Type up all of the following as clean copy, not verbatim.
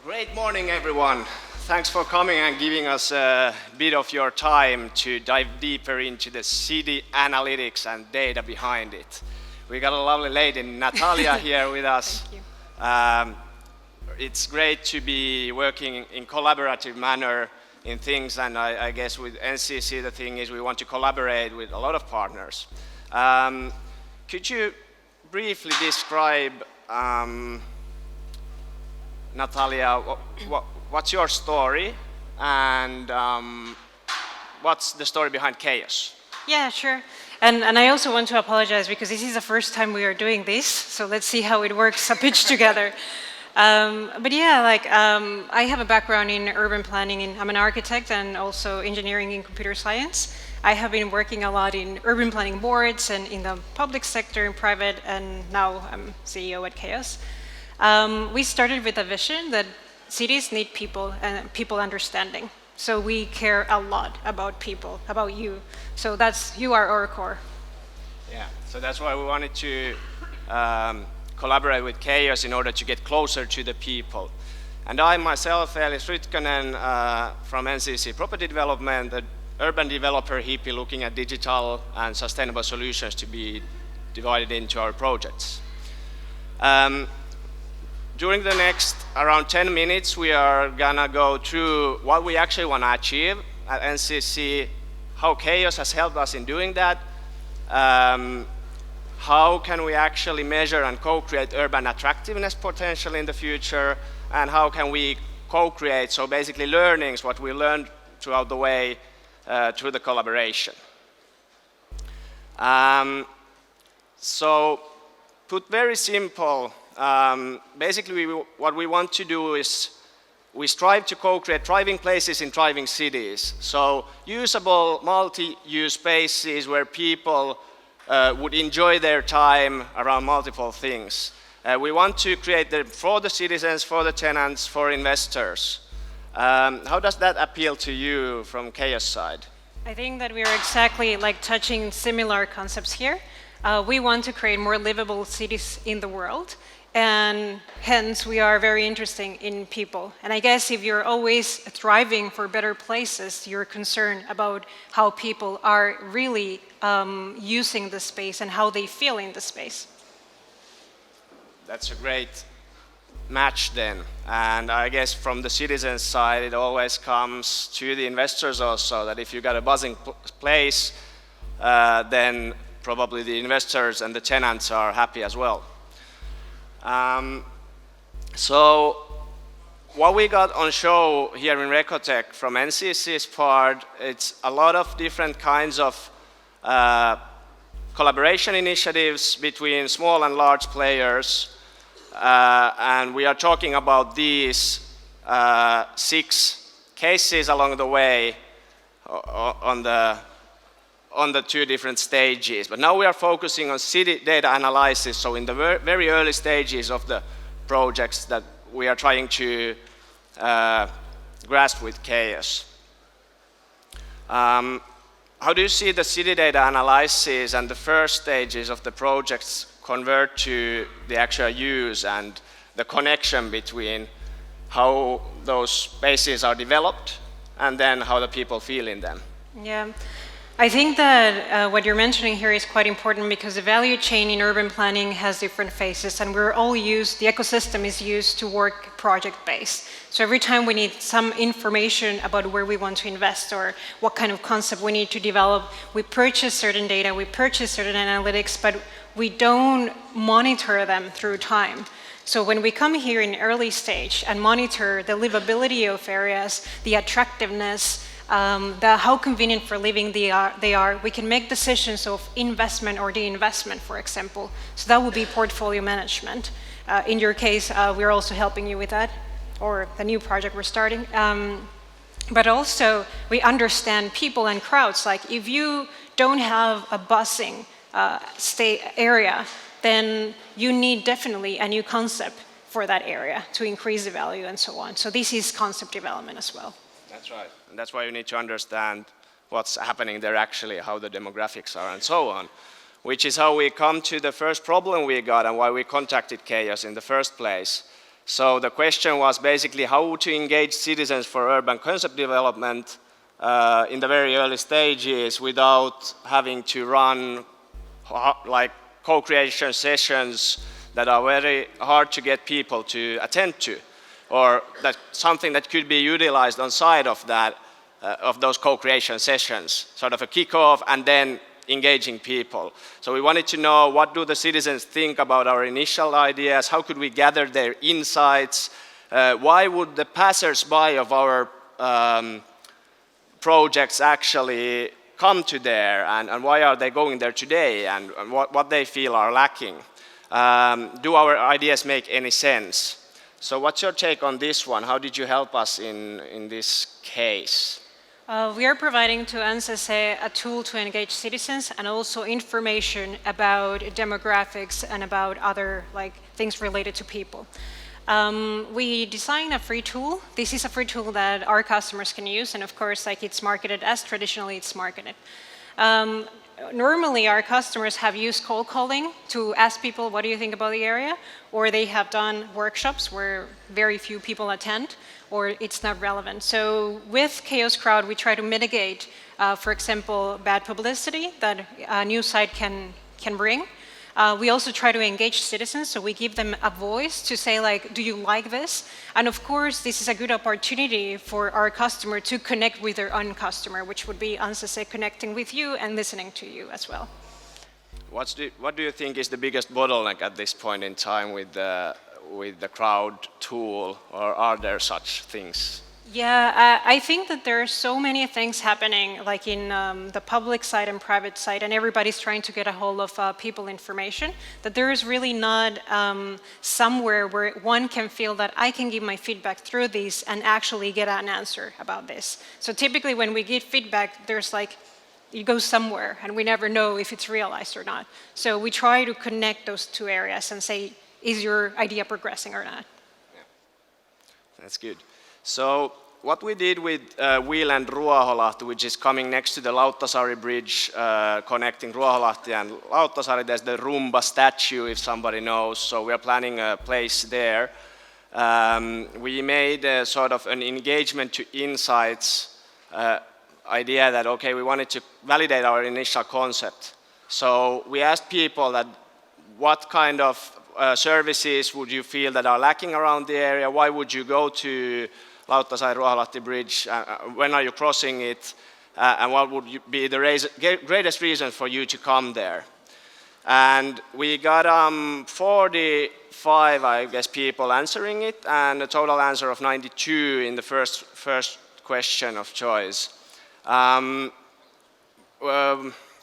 Great morning, everyone. Thanks for coming and giving us a bit of your time to dive deeper into the city analytics and data behind it. We got a lovely lady, Natalia, here with us. Thank you. It's great to be working in collaborative manner in things, and I guess with NCC the thing is we want to collaborate with a lot of partners. Could you briefly describe, Natalia, what's your story and what's the story behind Chaos? Yeah, sure. And I also want to apologize because this is the first time we are doing this, so let's see how it works a pitch together. But yeah, I have a background in urban planning, and I'm an architect and also engineering in computer science. I have been working a lot in urban planning boards and in the public sector and private, and now I'm CEO at Chaos. We started with a vision that cities need people and people understanding. So we care a lot about people, about you. So you are our core. Yeah, so that's why we wanted to collaborate with Chaos in order to get closer to the people. And I myself, Eelis Rytkönen from NCC Property Development, an urban developer hippie looking at digital and sustainable solutions to be divided into our projects. During the next around 10 minutes, we are gonna go through what we actually want to achieve at NCC, how Chaos has helped us in doing that, how can we actually measure and co-create urban attractiveness potential in the future, and how can we co-create, so basically learnings, what we learned throughout the way through the collaboration. So, put very simple, basically what we want to do is we strive to co-create thriving places in thriving cities. So usable multi-use spaces where people would enjoy their time around multiple things. We want to create them for the citizens, for the tenants, for investors. How does that appeal to you from Chaos side? I think that we are exactly touching similar concepts here. We want to create more livable cities in the world, and hence we are very interested in people. And I guess if you're always thriving for better places, you're concerned about how people are really using the space and how they feel in the space. That's a great match then. And I guess from the citizens side, it always comes to the investors also, that if you got a buzzing place, then probably the investors and the tenants are happy as well. So what we got on show here in Recotech from NCC's part, it's a lot of different kinds of collaboration initiatives between small and large players, and we are talking about these 6 cases along the way on the 2 different stages. But now we are focusing on city data analysis, so in the very early stages of the projects that we are trying to grasp with Chaos. How do you see the city data analysis and the first stages of the projects convert to the actual use and the connection between how those spaces are developed and then how the people feel in them? Yeah. I think that what you're mentioning here is quite important because the value chain in urban planning has different phases, and the ecosystem is used to work project-based. So every time we need some information about where we want to invest or what kind of concept we need to develop, we purchase certain data, we purchase certain analytics, but we don't monitor them through time. So when we come here in early stage and monitor the livability of areas, the attractiveness, how convenient for living they are, we can make decisions of investment or de-investment, for example. So that would be portfolio management. In your case, we're also helping you with that, or the new project we're starting. But also, we understand people and crowds. Like if you don't have a busing area, then you need definitely a new concept for that area to increase the value and so on. So this is concept development as well. That's right. And that's why you need to understand what's happening there actually, how the demographics are and so on, which is how we come to the first problem we got and why we contacted Chaos in the first place. So the question was basically how to engage citizens for urban concept development in the very early stages without having to run like co-creation sessions that are very hard to get people to attend to, or that something that could be utilized on side of that, of those co-creation sessions, sort of a kickoff and then engaging people. So we wanted to know, what do the citizens think about our initial ideas? How could we gather their insights? Why would the passers-by of our projects actually come to there, and why are they going there today, and what they feel are lacking? Do our ideas make any sense? So what's your take on this one? How did you help us in this case? We are providing to NCC a tool to engage citizens and also information about demographics and about other things related to people. We designed a free tool. This is a free tool that our customers can use, and of course, it's marketed as traditionally it's marketed. Normally, our customers have used cold calling to ask people, what do you think about the area? Or they have done workshops where very few people attend, or it's not relevant. So with Chaos Crowd, we try to mitigate, for example, bad publicity that a new site can bring. We also try to engage citizens, so we give them a voice to say, do you like this? And of course, this is a good opportunity for our customer to connect with their own customer, which would be NCC connecting with you and listening to you as well. What do you think is the biggest bottleneck at this point in time with the crowd tool, or are there such things? Yeah, I think that there are so many things happening, in the public side and private side, and everybody's trying to get a hold of people information, that there is really not somewhere where one can feel that I can give my feedback through this and actually get an answer about this. So typically when we get feedback, there's it goes somewhere, and we never know if it's realized or not. So we try to connect those two areas and say, is your idea progressing or not? Yeah. That's good. So what we did with Wheel and Ruoholahti, which is coming next to the Lauttasaari bridge connecting Ruoholahti and Lauttasaari, there's the Rumba statue, if somebody knows, so we are planning a place there. We made a sort of an engagement to insights idea that, okay, we wanted to validate our initial concept. So we asked people that what kind of services would you feel that are lacking around the area? Why would you go to Lauttasaari-Ruoholahti bridge? When are you crossing it? And what would be the greatest reason for you to come there? And we got 45, I guess, people answering it, and a total answer of 92 in the first question of choice.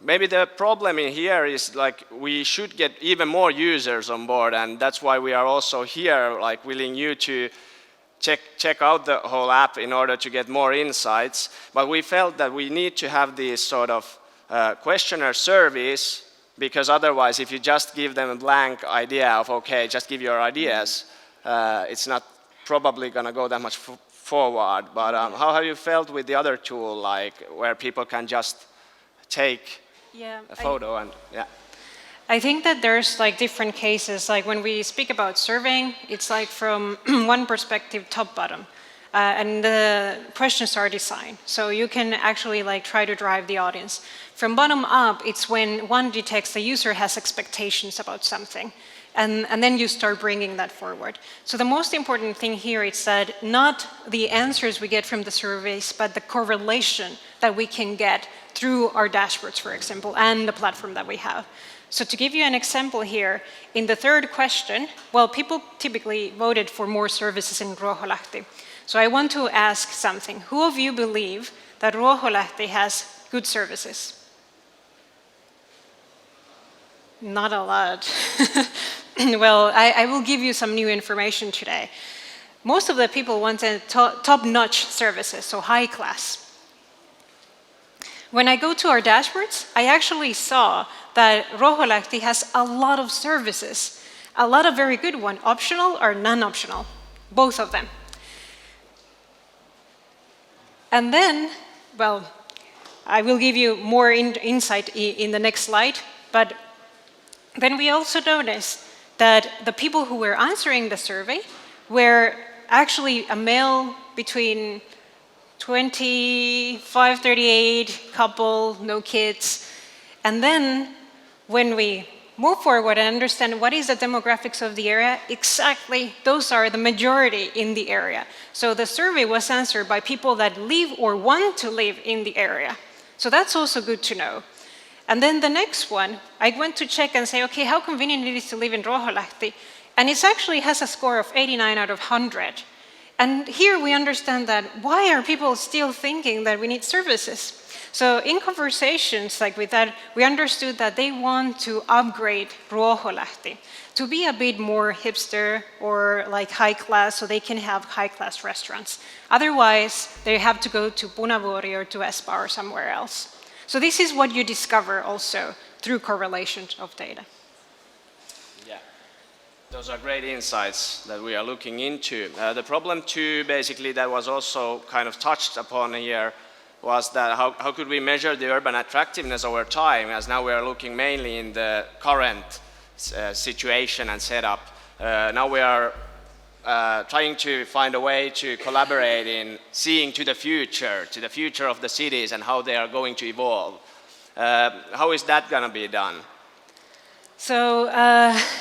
Maybe the problem in here is we should get even more users on board, and that's why we are also here, willing you to check out the whole app in order to get more insights. But we felt that we need to have this sort of questionnaire service, because otherwise, if you just give them a blank idea of, okay, just give your ideas, it's not probably going to go that much forward. But how have you felt with the other tool, where people can just take a photo and I think that there's different cases. When we speak about surveying, it's from one perspective, top bottom, and the questions are designed, so you can actually try to drive the audience. From bottom up, it's when one detects the user has expectations about something, and then you start bringing that forward. So the most important thing here is that not the answers we get from the surveys, but the correlation that we can get through our dashboards, for example, and the platform that we have. So to give you an example here, in the third question, people typically voted for more services in Ruoholahti. So I want to ask something. Who of you believe that Ruoholahti has good services? Not a lot. Well, I will give you some new information today. Most of the people wanted top-notch services, so high class. When I go to our dashboards, I actually saw that Ruoholahti has a lot of services, a lot of very good ones, optional or non-optional, both of them. And then, I will give you more insight in the next slide, but then we also noticed that the people who were answering the survey where actually a male between 25, 38, couple, no kids. And then when we move forward and understand what is the demographics of the area, exactly those are the majority in the area. So the survey was answered by people that live or want to live in the area. So that's also good to know. And then the next one, I went to check and say, okay, how convenient it is to live in Ruoholahti. And it actually has a score of 89 out of 100. And here we understand that why are people still thinking that we need services? So in conversations like with that, we understood that they want to upgrade Ruoholahti to be a bit more hipster or like high class so they can have high class restaurants. Otherwise, they have to go to Punavuori or to Espoo or somewhere else. So this is what you discover also through correlations of data. Yeah, those are great insights that we are looking into. The problem too, basically, that was also kind of touched upon here was that how could we measure the urban attractiveness over time, as now we are looking mainly in the current situation and setup. Now we are trying to find a way to collaborate in seeing to the future of the cities and how they are going to evolve. How is that going to be done? So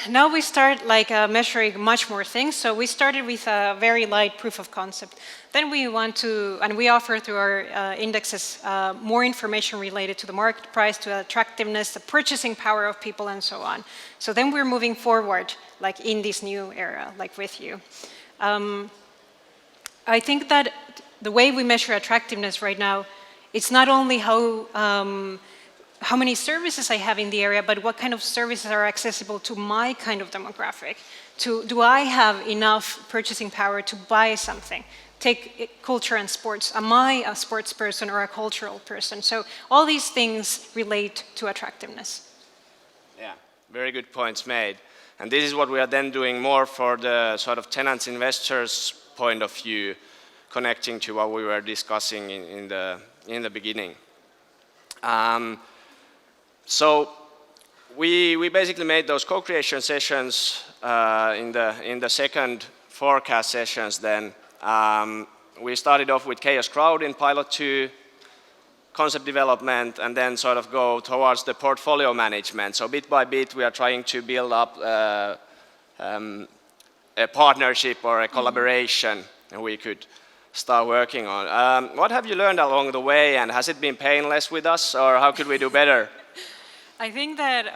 now we start measuring much more things. So we started with a very light proof of concept. Then we want to, and we offer through our indexes more information related to the market price, to attractiveness, the purchasing power of people, and so on. So then we're moving forward, like in this new era, like with you. I think that the way we measure attractiveness right now, it's not only how many services I have in the area, but what kind of services are accessible to my kind of demographic. Do I have enough purchasing power to buy something? Take culture and sports. Am I a sports person or a cultural person? So all these things relate to attractiveness. Yeah, very good points made. And this is what we are then doing more for the sort of tenants, investors point of view, connecting to what we were discussing in the beginning. So we basically made those co-creation sessions in the second forecast sessions then. We started off with Chaos Crowd in Pilot 2, concept development, and then sort of go towards the portfolio management. So bit by bit we are trying to build up a partnership or a collaboration that we could start working on. What have you learned along the way, and has it been painless with us, or how could we do better? I think that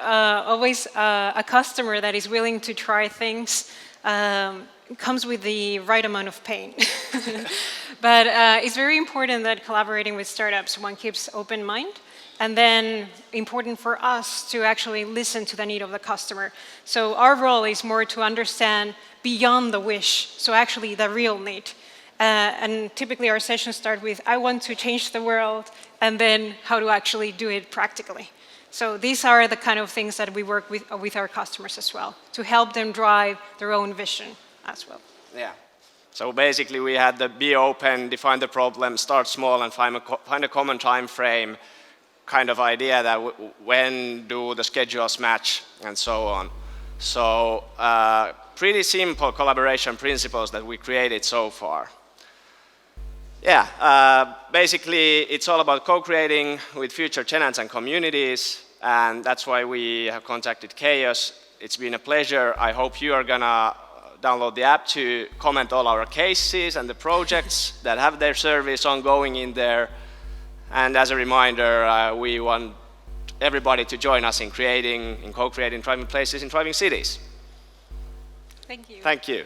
always a customer that is willing to try things comes with the right amount of pain. But it's very important that collaborating with startups, one keeps open mind, and then important for us to actually listen to the need of the customer. So our role is more to understand beyond the wish, so actually the real need. And typically our sessions start with, I want to change the world, and then how to actually do it practically. So these are the kind of things that we work with our customers as well, to help them drive their own vision as well. Yeah. So basically we had the be open, define the problem, start small, and find a common time frame kind of idea that when do the schedules match and so on. So pretty simple collaboration principles that we created so far. Yeah, basically it's all about co-creating with future tenants and communities, and that's why we have contacted Chaos. It's been a pleasure. I hope you are gonna download the app to comment all our cases and the projects that have their service ongoing in there. And as a reminder, we want everybody to join us in co-creating thriving places in thriving cities. Thank you. Thank you.